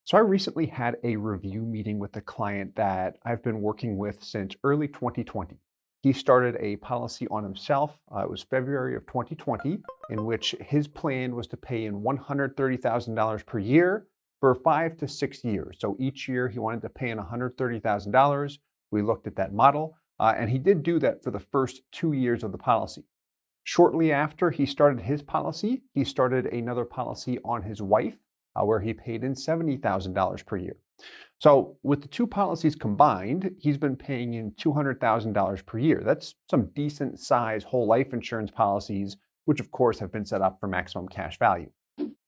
So I recently had a review meeting with a client that I've been working with since early 2020. He started a policy on himself. It was February of 2020, in which his plan was to pay in $130,000 per year for 5 to 6 years. So each year he wanted to pay in $130,000. We looked at that model, and he did do that for the first 2 years of the policy. Shortly after he started his policy, he started another policy on his wife, where he paid in $70,000 per year. So with the two policies combined, he's been paying in $200,000 per year. That's some decent size whole life insurance policies, which of course have been set up for maximum cash value.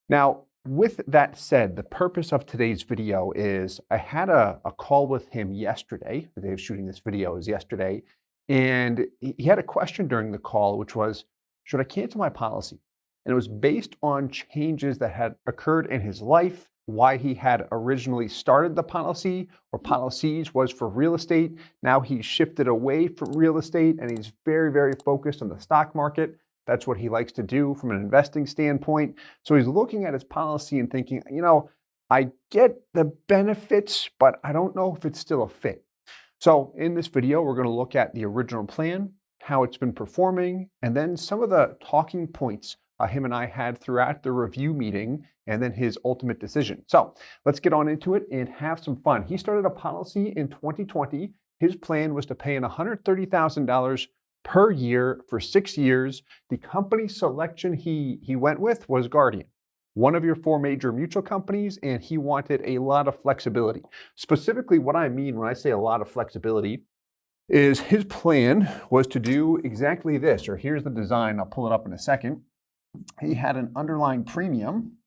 Now, with that said, the purpose of today's video is I had a call with him yesterday. The day of shooting this video is yesterday. And he had a question during the call, which was, should I cancel my policy? And it was based on changes that had occurred in his life, why he had originally started the policy or policies was for real estate. Now he's shifted away from real estate and he's very, very focused on the stock market. That's what he likes to do from an investing standpoint. So he's looking at his policy and thinking, I get the benefits, but I don't know if it's still a fit. So in this video, we're going to look at the original plan, how it's been performing, and then some of the talking points him and I had throughout the review meeting, and then his ultimate decision. So let's get on into it and have some fun. He started a policy in 2020. His plan was to pay in $130,000 per year for 6 years. The company selection he went with was Guardian, one of your four major mutual companies, and he wanted a lot of flexibility. Specifically, what I mean when I say a lot of flexibility is his plan was to do exactly this, or here's the design. I'll pull it up in a second. He had an underlying premium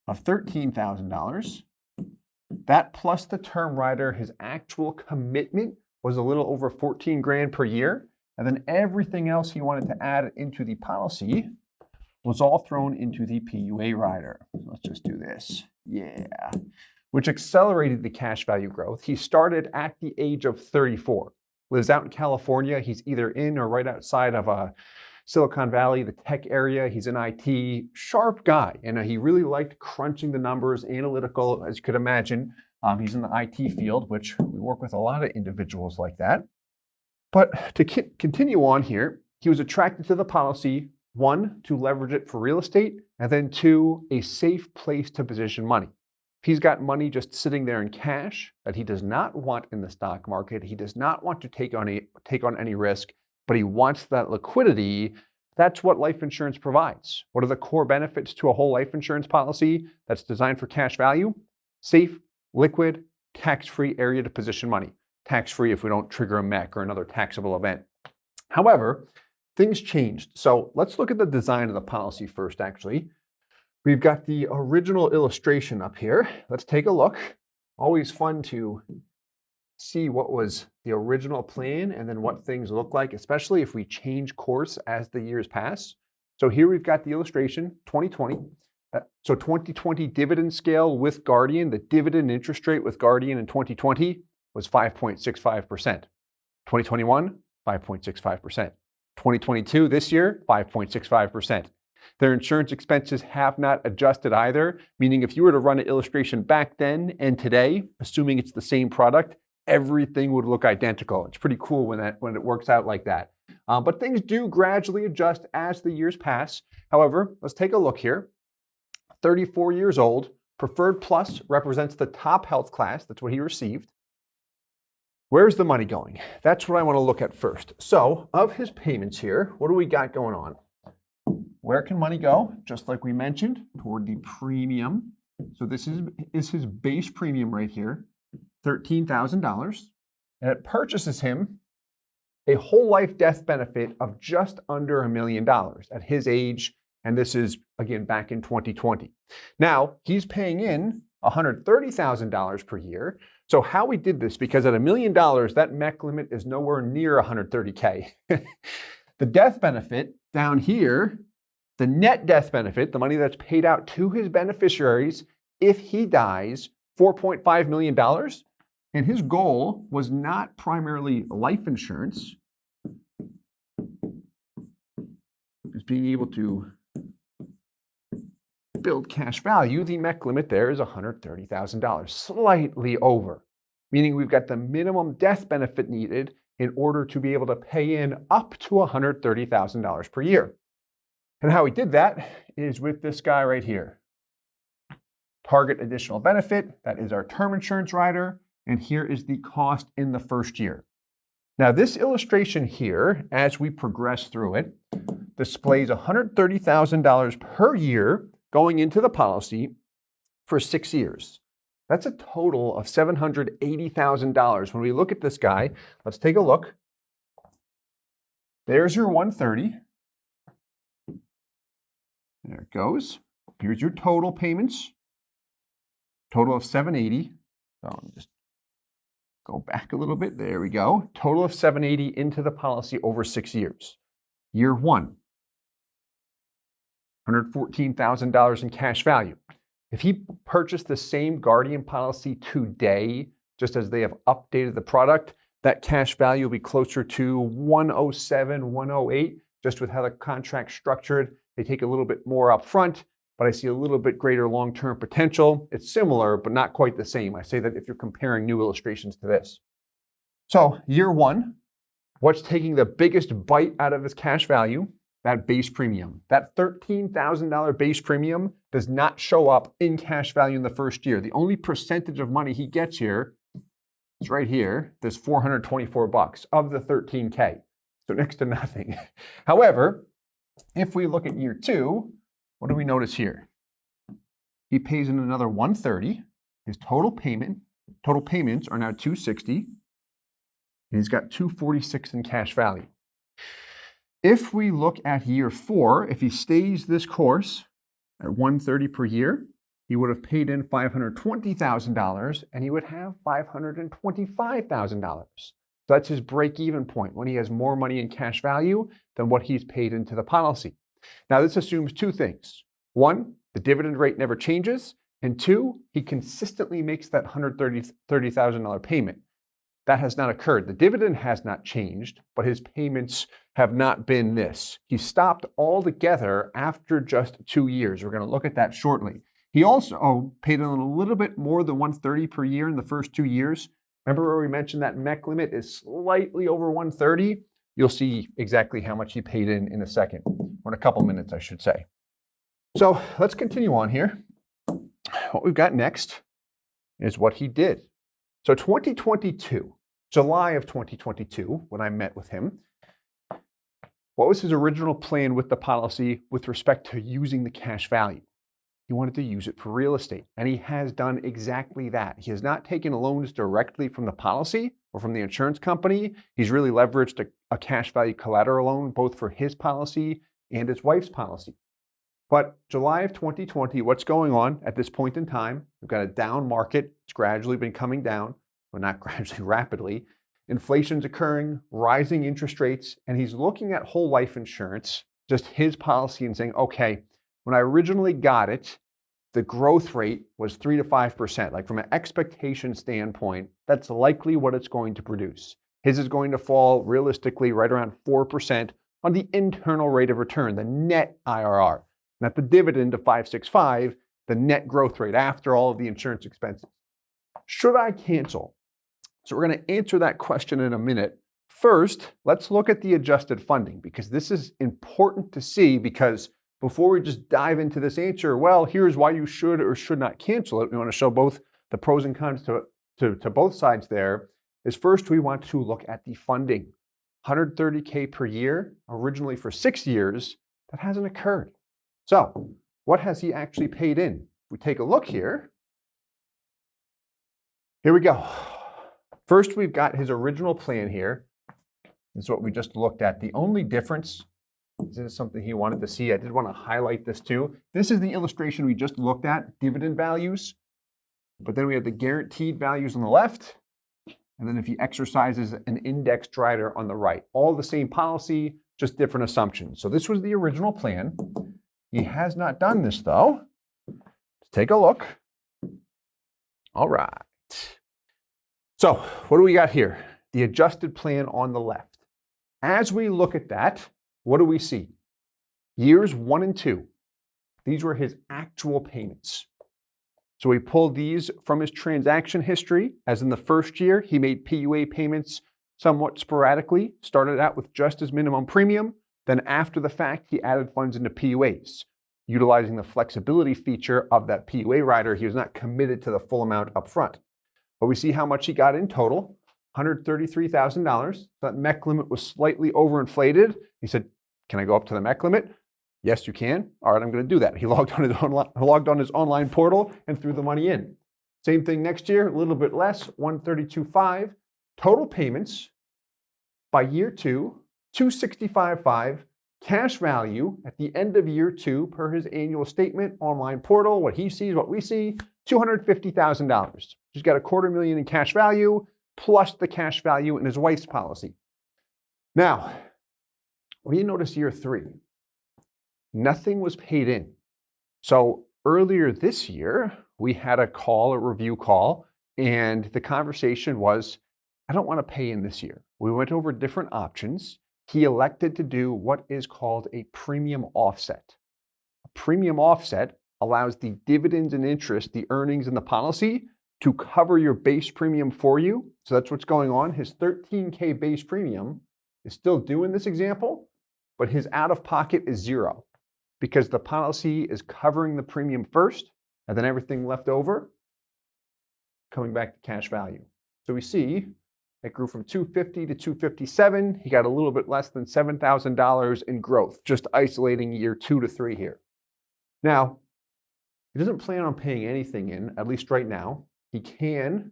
of $13,000. That plus the term rider, his actual commitment was a little over 14 grand per year. And then everything else he wanted to add into the policy was all thrown into the PUA rider. Let's just do this. Yeah. Which accelerated the cash value growth. He started at the age of 34. Lives out in California. He's either in or right outside of Silicon Valley, the tech area. He's an IT sharp guy, and he really liked crunching the numbers, analytical, as you could imagine. He's in the IT field, which we work with a lot of individuals like that. But to continue on here, he was attracted to the policy, one, to leverage it for real estate, and then two, a safe place to position money. If he's got money just sitting there in cash that he does not want in the stock market, he does not want to take on any risk, but he wants that liquidity. That's what life insurance provides. What are the core benefits to a whole life insurance policy that's designed for cash value? Safe, liquid, tax-free area to position money. Tax-free if we don't trigger a MEC or another taxable event. However, things changed. So let's look at the design of the policy first, actually. We've got the original illustration up here. Let's take a look. Always fun to see what was the original plan and then what things look like, especially if we change course as the years pass. So here we've got the illustration, 2020. So 2020 dividend scale with Guardian, the dividend interest rate with Guardian in 2020 was 5.65%. 2021, 5.65%. 2022, this year, 5.65%. Their insurance expenses have not adjusted either, meaning if you were to run an illustration back then and today, assuming it's the same product, everything would look identical. It's pretty cool when it works out like that. But things do gradually adjust as the years pass. However, let's take a look here. 34 years old, Preferred Plus represents the top health class. That's what he received. Where's the money going? That's what I want to look at first. So of his payments here, what do we got going on? Where can money go? Just like we mentioned, toward the premium. So this is his base premium right here. $13,000, and it purchases him a whole life death benefit of just under $1 million at his age, and this is, again, back in 2020. Now, he's paying in $130,000 per year. So how we did this, because at $1 million, that MEC limit is nowhere near $130K. The death benefit down here, the net death benefit, the money that's paid out to his beneficiaries if he dies, $4.5 million. And his goal was not primarily life insurance. It's being able to build cash value, the MEC limit there is $130,000, slightly over, meaning we've got the minimum death benefit needed in order to be able to pay in up to $130,000 per year. And how we did that is with this guy right here. Target additional benefit, that is our term insurance rider, and here is the cost in the first year. Now this illustration here, as we progress through it, displays $130,000 per year going into the policy for 6 years. That's a total of $780,000. When we look at this guy, let's take a look. There's your 130. There it goes. Here's your total payments. Total of 780. So I'll just go back a little bit. There we go. Total of 780 into the policy over 6 years. Year one, $114,000 in cash value. If he purchased the same Guardian policy today, just as they have updated the product, that cash value will be closer to 107, 108, just with how the contract's structured. They take a little bit more up front, but I see a little bit greater long-term potential. It's similar, but not quite the same. I say that if you're comparing new illustrations to this. So year one, what's taking the biggest bite out of his cash value? That base premium. That $13,000 base premium does not show up in cash value in the first year. The only percentage of money he gets here is right here. There's $424 of the $13K. So next to nothing. However, if we look at year two, what do we notice here? He pays in another $130. His total payments are now $260. And he's got $246 in cash value. If we look at year four, if he stays this course at $130 per year, he would have paid in $520,000 and he would have $525,000. So that's his break-even point when he has more money in cash value than what he's paid into the policy. Now, this assumes two things. One, the dividend rate never changes. And two, he consistently makes that $130,000 payment. That has not occurred. The dividend has not changed, but his payments have not been this. He stopped altogether after just 2 years. We're going to look at that shortly. He also paid in a little bit more than $130 per year in the first 2 years. Remember where we mentioned that MEC limit is slightly over $130? You'll see exactly how much he paid in a second, or in a couple minutes, I should say. So let's continue on here. What we've got next is what he did. So 2022, July of 2022, when I met with him, what was his original plan with the policy with respect to using the cash value? He wanted to use it for real estate, and he has done exactly that. He has not taken loans directly from the policy or from the insurance company. He's really leveraged a cash value collateral loan, both for his policy and his wife's policy. But July of 2020, what's going on at this point in time? We've got a down market. It's gradually been coming down, but not gradually, rapidly. Inflation's occurring, rising interest rates, and he's looking at whole life insurance, just his policy, and saying, okay, when I originally got it, the growth rate was 3 to 5%. Like from an expectation standpoint, that's likely what it's going to produce. His is going to fall realistically right around 4% on the internal rate of return, the net IRR. Not the dividend of 565, the net growth rate after all of the insurance expenses. Should I cancel? So we're going to answer that question in a minute. First, let's look at the adjusted funding, because this is important to see, because before we just dive into this answer, well, here's why you should or should not cancel it. We want to show both the pros and cons to both sides there. Is first, we want to look at the funding. $130K per year, originally for 6 years, that hasn't occurred. So what has he actually paid in? If we take a look here, here we go. First, we've got his original plan here. This is what we just looked at. The only difference, this is something he wanted to see. I did want to highlight this too. This is the illustration we just looked at, dividend values. But then we have the guaranteed values on the left. And then if he exercises an indexed rider on the right. All the same policy, just different assumptions. So this was the original plan. He has not done this though. Let's take a look. All right. So what do we got here? The adjusted plan on the left. As we look at that, what do we see? Years 1 and 2. These were his actual payments. So we pulled these from his transaction history. As in the first year, he made PUA payments somewhat sporadically, started out with just his minimum premium. Then after the fact, he added funds into PUAs. Utilizing the flexibility feature of that PUA rider, he was not committed to the full amount up front. But we see how much he got in total, $133,000. So that MEC limit was slightly overinflated. He said, can I go up to the MEC limit? Yes, you can. All right, I'm going to do that. He logged on his online portal and threw the money in. Same thing next year, a little bit less, $132,500. Total payments by year two, $265,500. Cash value at the end of year two, per his annual statement, online portal, what he sees, what we see, $250,000. He's got $250,000 in cash value, plus the cash value in his wife's policy. Now, what do you notice year three? Nothing was paid in. So earlier this year, we had a review call, and the conversation was, I don't want to pay in this year. We went over different options. He elected to do what is called a premium offset. A premium offset allows the dividends and interest, the earnings in the policy, to cover your base premium for you. So that's what's going on. His $13,000 base premium is still due in this example, but his out-of-pocket is zero because the policy is covering the premium first, and then everything left over coming back to cash value. So we see it grew from $250,000 to $257,000. He got a little bit less than $7,000 in growth, just isolating year 2 to 3 here. Now, he doesn't plan on paying anything in, at least right now. He can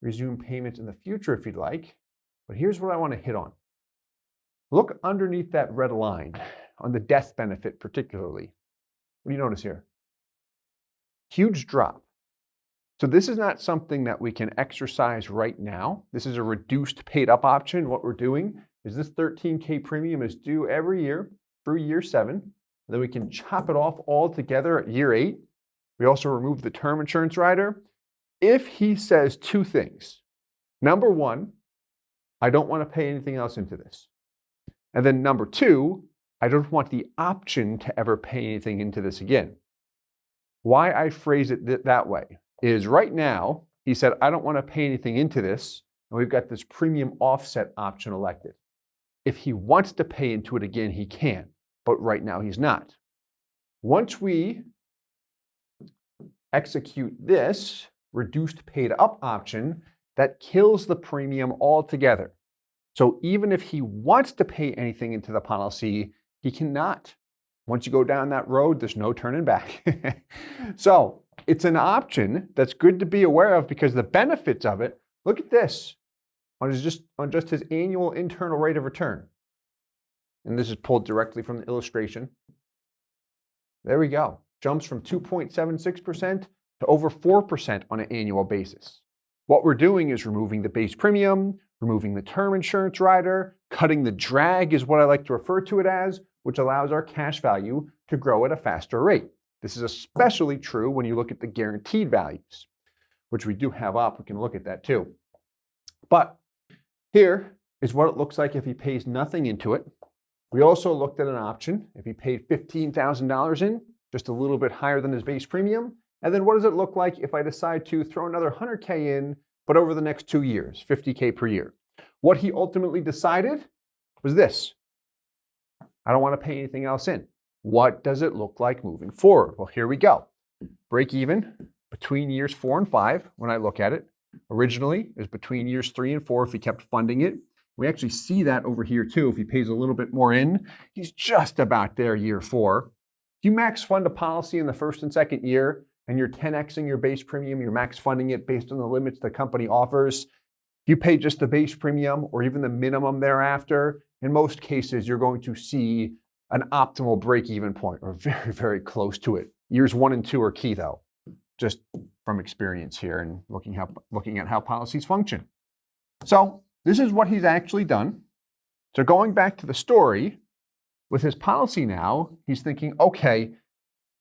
resume payments in the future if he'd like, but here's what I want to hit on. Look underneath that red line, on the death benefit particularly. What do you notice here? Huge drop. So this is not something that we can exercise right now. This is a reduced paid up option. What we're doing is this $13,000 premium is due every year through year 7. Then we can chop it off all together at year 8. We also remove the term insurance rider. If he says 2 things, number 1, I don't want to pay anything else into this. And then number 2, I don't want the option to ever pay anything into this again. Why I phrase it that way is right now, he said, I don't want to pay anything into this, and we've got this premium offset option elected. If he wants to pay into it again, he can, but right now he's not. Once we execute this reduced paid up option, that kills the premium altogether. So even if he wants to pay anything into the policy, he cannot. Once you go down that road, there's no turning back. So it's an option that's good to be aware of because the benefits of it, look at this, on just his annual internal rate of return. And this is pulled directly from the illustration. There we go. Jumps from 2.76% to over 4% on an annual basis. What we're doing is removing the base premium, removing the term insurance rider, cutting the drag is what I like to refer to it as, which allows our cash value to grow at a faster rate. This is especially true when you look at the guaranteed values, which we do have up. We can look at that too. But here is what it looks like if he pays nothing into it. We also looked at an option if he paid $15,000 in, just a little bit higher than his base premium. And then what does it look like if I decide to throw another $100,000 in, but over the next 2 years, $50,000 per year? What he ultimately decided was this. I don't want to pay anything else in. What does it look like moving forward? Well, here we go. Break even between years 4 and 5 when I look at it. Originally, it was between years 3 and 4 if he kept funding it. We actually see that over here too. If he pays a little bit more in, he's just about there year 4. If you max fund a policy in the first and second year and you're 10xing your base premium, you're max funding it based on the limits the company offers, if you pay just the base premium or even the minimum thereafter, in most cases, you're going to see an optimal break-even point or very, very close to it. Years 1 and 2 are key though, just from experience here and looking at how policies function. So this is what he's actually done. So going back to the story, with his policy now, he's thinking, okay,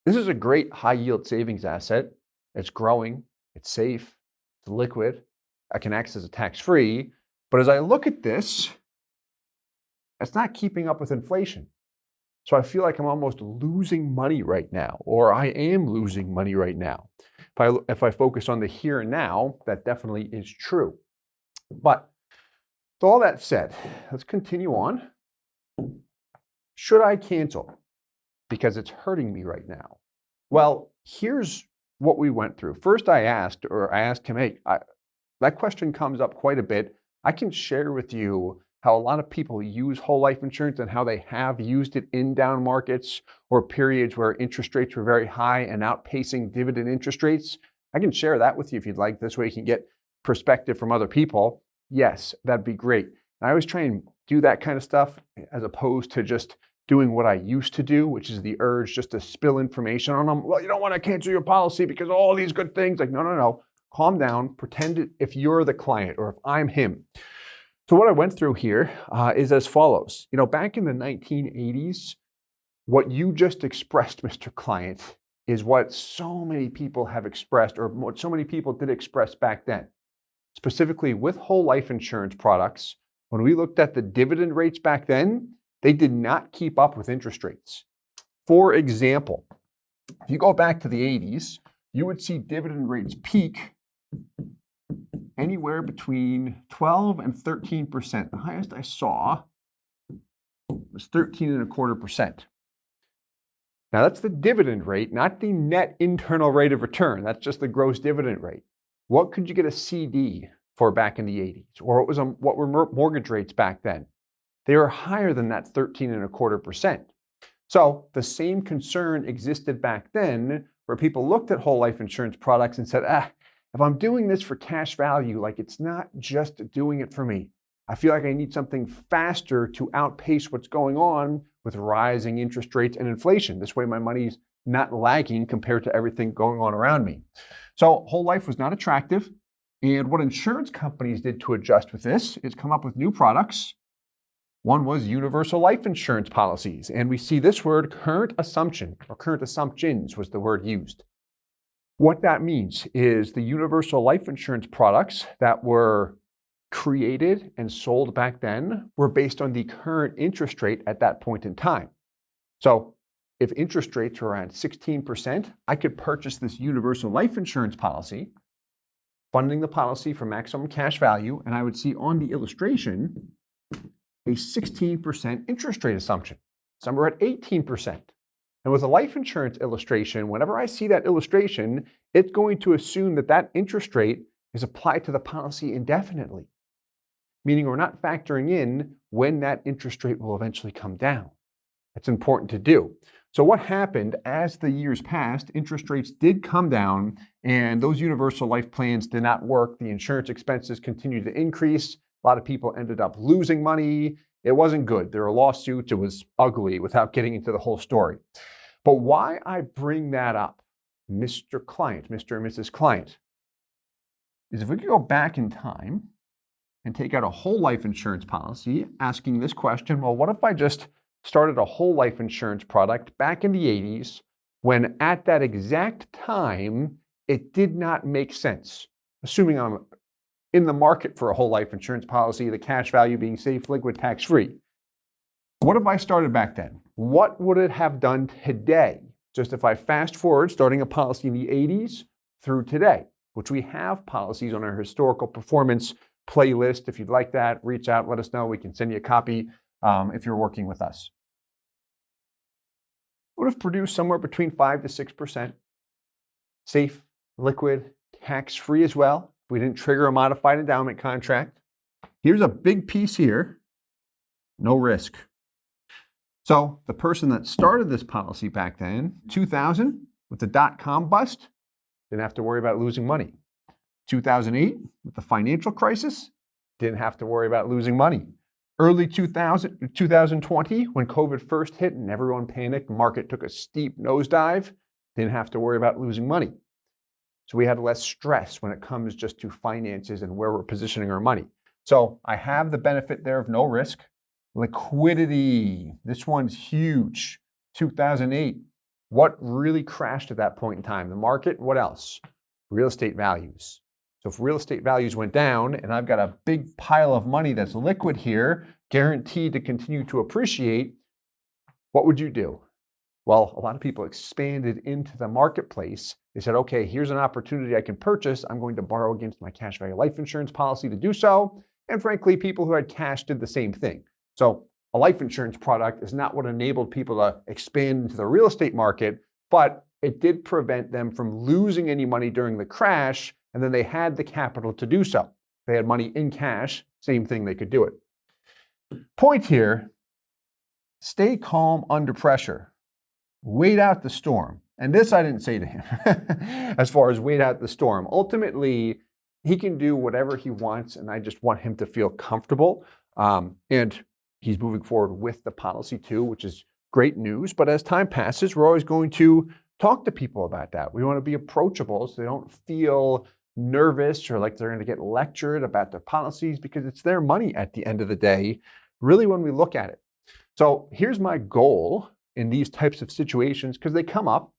this is a great high-yield savings asset. It's growing, it's safe, it's liquid, I can access it tax-free. But as I look at this, it's not keeping up with inflation. So I feel like I'm almost losing money right now, or I am losing money right now. If I focus on the here and now, that definitely is true. But with all that said, let's continue on. Should I cancel? Because it's hurting me right now. Well, here's what we went through. First, I asked him, hey, that question comes up quite a bit. I can share with you how a lot of people use whole life insurance and how they have used it in down markets or periods where interest rates were very high and outpacing dividend interest rates. I can share that with you if you'd like. This way you can get perspective from other people. Yes, that'd be great. And I always try and do that kind of stuff as opposed to just doing what I used to do, which is the urge just to spill information on them. Well, you don't want to cancel your policy because of all these good things. Like, no. Calm down. Pretend if you're the client or if I'm him. So what I went through here is as follows. Back in the 1980s, what you just expressed, Mr. Client, is what so many people have expressed, or what so many people did express back then. Specifically with whole life insurance products, when we looked at the dividend rates back then, they did not keep up with interest rates. For example, if you go back to the 80s, you would see dividend rates peak anywhere between 12 and 13%. The highest I saw was 13.25%. Now that's the dividend rate, not the net internal rate of return. That's just the gross dividend rate. What could you get a CD for back in the 80s? Or what were mortgage rates back then? They were higher than that 13.25%. So the same concern existed back then where people looked at whole life insurance products and said, if I'm doing this for cash value, like it's not just doing it for me. I feel like I need something faster to outpace what's going on with rising interest rates and inflation. This way my money's not lagging compared to everything going on around me. So whole life was not attractive. And what insurance companies did to adjust with this is come up with new products. One was universal life insurance policies. And we see this word current assumption, or current assumptions was the word used. What that means is the universal life insurance products that were created and sold back then were based on the current interest rate at that point in time. So if interest rates were around 16%, I could purchase this universal life insurance policy, funding the policy for maximum cash value, and I would see on the illustration a 16% interest rate assumption. Some are at 18%. And with a life insurance illustration, whenever I see that illustration, it's going to assume that that interest rate is applied to the policy indefinitely, meaning we're not factoring in when that interest rate will eventually come down. That's important to do. So what happened as the years passed, interest rates did come down and those universal life plans did not work. The insurance expenses continued to increase. A lot of people ended up losing money. It wasn't good. There were lawsuits. It was ugly without getting into the whole story. But why I bring that up, Mr. Client, Mr. and Mrs. Client, is if we could go back in time and take out a whole life insurance policy asking this question, well, what if I just started a whole life insurance product back in the 80s when at that exact time it did not make sense, assuming I'm in the market for a whole life insurance policy, the cash value being safe, liquid, tax-free. What if I started back then? What would it have done today? Just if I fast forward, starting a policy in the 80s through today, which we have policies on our historical performance playlist. If you'd like that, reach out, let us know. We can send you a copy if you're working with us. It would have produced somewhere between 5 to 6%. Safe, liquid, tax-free as well. We didn't trigger a modified endowment contract. Here's a big piece here. No risk. So the person that started this policy back then, 2000, with the dot-com bust, didn't have to worry about losing money. 2008, with the financial crisis, didn't have to worry about losing money. Early 2020, when COVID first hit and everyone panicked, the market took a steep nosedive, didn't have to worry about losing money. So we had less stress when it comes just to finances and where we're positioning our money. So I have the benefit there of no risk. Liquidity, this one's huge. 2008, what really crashed at that point in time? The market, what else? Real estate values. So if real estate values went down and I've got a big pile of money that's liquid here, guaranteed to continue to appreciate, What would you do? Well, a lot of people expanded into the marketplace. They said, okay, here's an opportunity I can purchase. I'm going to borrow against my cash value life insurance policy to do so. And frankly, people who had cash did the same thing. So a life insurance product is not what enabled people to expand into the real estate market, but it did prevent them from losing any money during the crash. And then they had the capital to do so. They had money in cash, same thing, they could do it. Point here, stay calm under pressure. Wait out the storm. And this I didn't say to him as far as wait out the storm. Ultimately, he can do whatever he wants, and I just want him to feel comfortable. And he's moving forward with the policy too, which is great news. But as time passes, we're always going to talk to people about that. We want to be approachable so they don't feel nervous or like they're going to get lectured about their policies, because it's their money at the end of the day, really, when we look at it. So here's my goal in these types of situations, because they come up.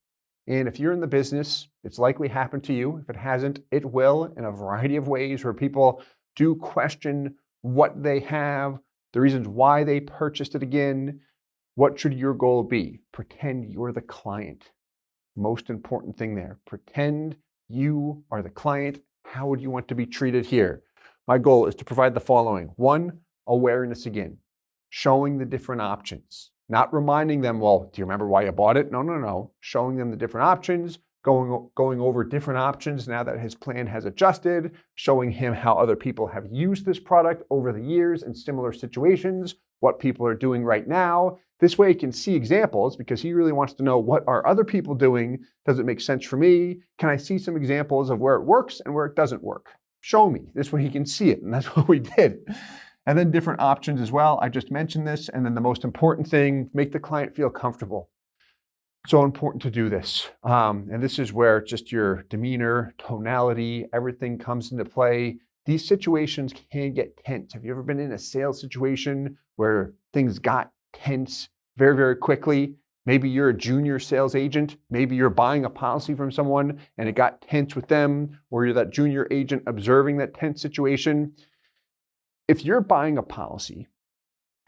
And if you're in the business, it's likely happened to you. If it hasn't, it will, in a variety of ways, where people do question what they have, the reasons why they purchased it again. What should your goal be? Pretend you're the client. Most important thing there. Pretend you are the client. How would you want to be treated here? My goal is to provide the following. 1, awareness again. Showing the different options. Not reminding them, well, do you remember why you bought it? No. Showing them the different options, going over different options now that his plan has adjusted, showing him how other people have used this product over the years in similar situations, what people are doing right now. This way he can see examples, because he really wants to know, what are other people doing? Does it make sense for me? Can I see some examples of where it works and where it doesn't work? Show me. This way he can see it, and that's what we did. And then different options as well. I just mentioned this. And then the most important thing, make the client feel comfortable. So important to do this. And this is where just your demeanor, tonality, everything comes into play. These situations can get tense. Have you ever been in a sales situation where things got tense very, very quickly? Maybe you're a junior sales agent. Maybe you're buying a policy from someone and it got tense with them, or you're that junior agent observing that tense situation. If you're buying a policy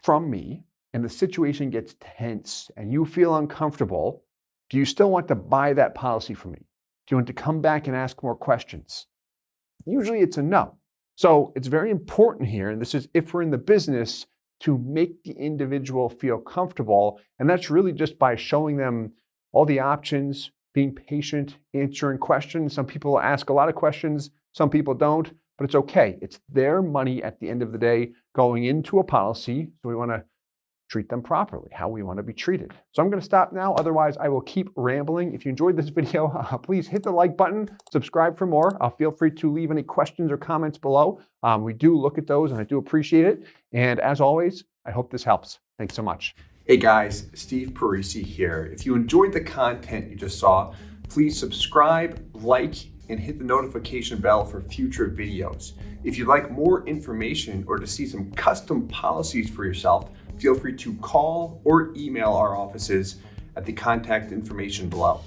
from me and the situation gets tense and you feel uncomfortable, do you still want to buy that policy from me? Do you want to come back and ask more questions? Usually it's a no. So it's very important here, and this is if we're in the business, to make the individual feel comfortable. And that's really just by showing them all the options, being patient, answering questions. Some people ask a lot of questions, some people don't. But it's okay. It's their money at the end of the day going into a policy. So we want to treat them properly, how we want to be treated. So I'm going to stop now. Otherwise, I will keep rambling. If you enjoyed this video, please hit the like button, subscribe for more. Feel free to leave any questions or comments below. We do look at those and I do appreciate it. And as always, I hope this helps. Thanks so much. Hey guys, Steve Parisi here. If you enjoyed the content you just saw, please subscribe, like, and hit the notification bell for future videos. If you'd like more information or to see some custom policies for yourself, feel free to call or email our offices at the contact information below.